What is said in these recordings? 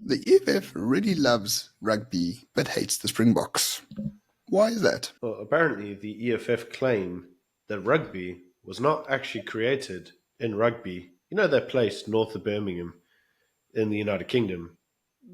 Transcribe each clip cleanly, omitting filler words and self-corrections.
The EFF really loves rugby but hates the Springboks. Why is that? Well, apparently, the EFF claim that rugby was not actually created in Rugby. You know that place north of Birmingham in the United Kingdom?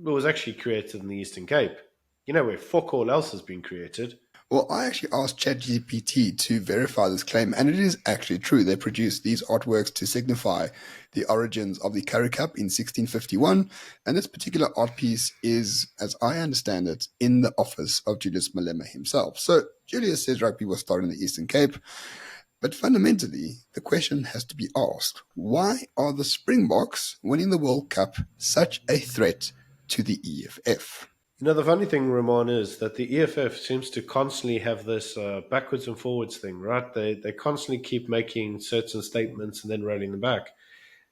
It was actually created in the Eastern Cape. You know where fuck all else has been created. Well, I actually asked ChatGPT to verify this claim, and it is actually true. They produced these artworks to signify the origins of the Currie Cup in 1651, and this particular art piece is, as I understand it, in the office of Julius Malema himself. So Julius says rugby was started in the Eastern Cape, but fundamentally, the question has to be asked, why are the Springboks winning the World Cup such a threat to the EFF? You know, the funny thing, Ramon, is that the EFF seems to constantly have this backwards and forwards thing, right? They constantly keep making certain statements and then rolling them back.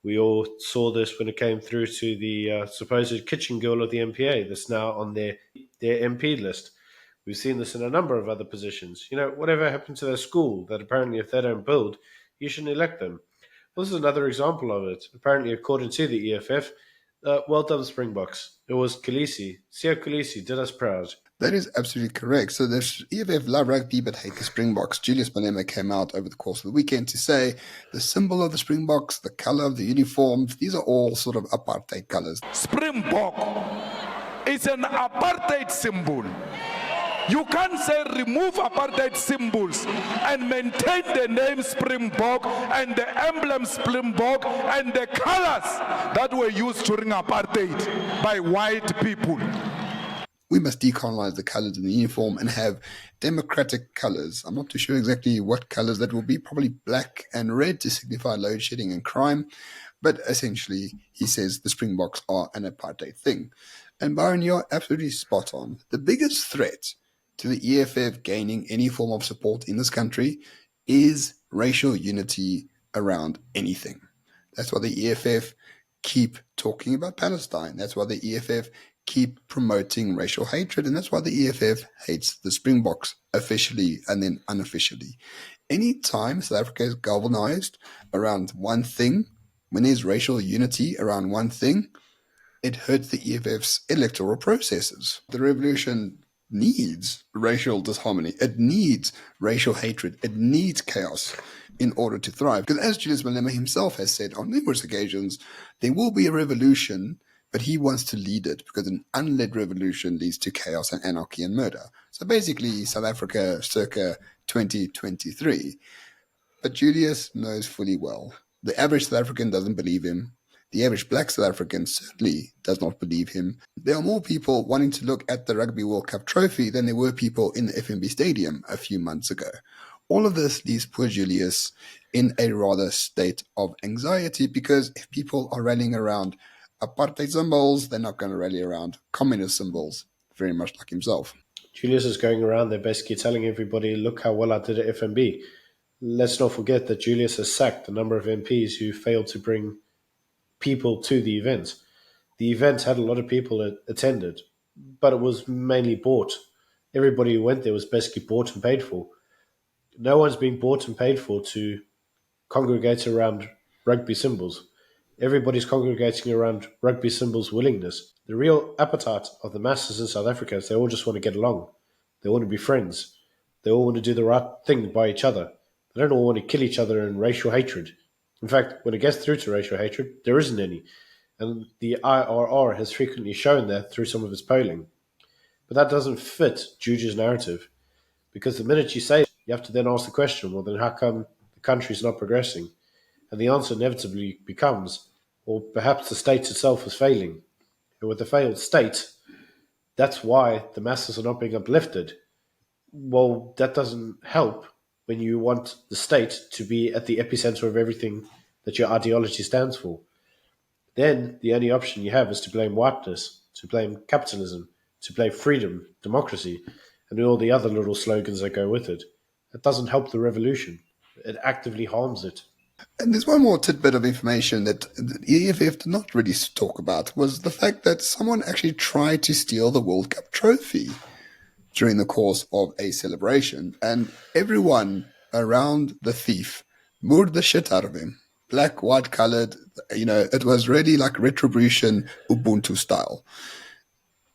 We all saw this when it came through to the supposed kitchen girl of the MPA that's now on their MP list. We've seen this in a number of other positions. You know, whatever happened to their school, that apparently if they don't build, you shouldn't elect them. Well, this is another example of it. Apparently, according to the EFF, well done, Springboks. It was Khaleesi. Sia Khaleesi did us proud. That is absolutely correct. So the EFF love rugby but hate the Springboks. Julius Malema came out over the course of the weekend to say the symbol of the Springboks, the colour of the uniforms, these are all sort of apartheid colours. Springbok is an apartheid symbol. You can't say remove apartheid symbols and maintain the name Springbok and the emblem Springbok and the colors that were used during apartheid by white people. We must decolonize the colours in the uniform and have democratic colours. I'm not too sure exactly what colours that will be, probably black and red to signify load shedding and crime. But essentially, he says the Springboks are an apartheid thing. And Byron, you're absolutely spot on. The biggest threat to the EFF gaining any form of support in this country is racial unity around anything. That's why the EFF keep talking about Palestine. That's why the EFF keep promoting racial hatred, and that's why the EFF hates the Springboks officially and then unofficially. Any time South Africa is galvanized around one thing, when there's racial unity around one thing, it hurts the EFF's electoral processes. The revolution needs racial disharmony. It needs racial hatred. It needs chaos in order to thrive. Because as Julius Malema himself has said on numerous occasions, there will be a revolution, but he wants to lead it because an unled revolution leads to chaos and anarchy and murder. So basically, South Africa circa 2023. But Julius knows fully well. The average South African doesn't believe him. The average black South African certainly does not believe him. There are more people wanting to look at the Rugby World Cup trophy than there were people in the FNB Stadium a few months ago. All of this leaves poor Julius in a rather state of anxiety because if people are rallying around apartheid symbols, they're not going to rally around communist symbols, very much like himself. Julius is going around there basically telling everybody, look how well I did at FNB. Let's not forget that Julius has sacked a number of MPs who failed to bring people to the event. The event had a lot of people that attended, but it was mainly bought. Everybody who went there was basically bought and paid for. No one's being bought and paid for to congregate around rugby symbols. Everybody's congregating around rugby symbols' willingness. The real appetite of the masses in South Africa is they all just want to get along. They want to be friends. They all want to do the right thing by each other. They don't all want to kill each other in racial hatred. In fact, when it gets through to racial hatred, there isn't any. And the IRR has frequently shown that through some of its polling. But that doesn't fit Juju's narrative. Because the minute you say it, you have to then ask the question, well, then how come the country's not progressing? And the answer inevitably becomes, or perhaps the state itself is failing. And with a failed state, that's why the masses are not being uplifted. Well, that doesn't help when you want the state to be at the epicenter of everything that your ideology stands for. Then the only option you have is to blame whiteness, to blame capitalism, to blame freedom, democracy, and all the other little slogans that go with it. That doesn't help the revolution. It actively harms it. And there's one more tidbit of information that the EFF did not really talk about, was the fact that someone actually tried to steal the World Cup trophy during the course of a celebration, and everyone around the thief moored the shit out of him. black, white colored. It was really like retribution, Ubuntu style.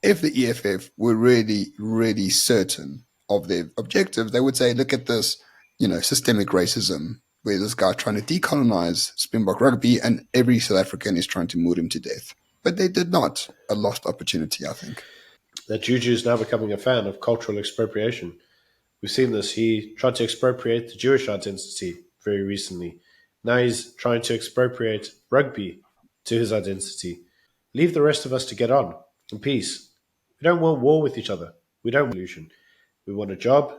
If the EFF were really, really certain of their objectives, they would say, look at this, systemic racism, where this guy trying to decolonize Springbok rugby and every South African is trying to moor him to death. But they did not. A lost opportunity, I think. That Juju is now becoming a fan of cultural expropriation. We've seen this. He tried to expropriate the Jewish identity very recently. Now he's trying to expropriate rugby to his identity. Leave the rest of us to get on in peace. We don't want war with each other. We don't want illusion. We want a job,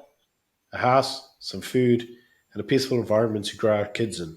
a house, some food, and a peaceful environment to grow our kids in.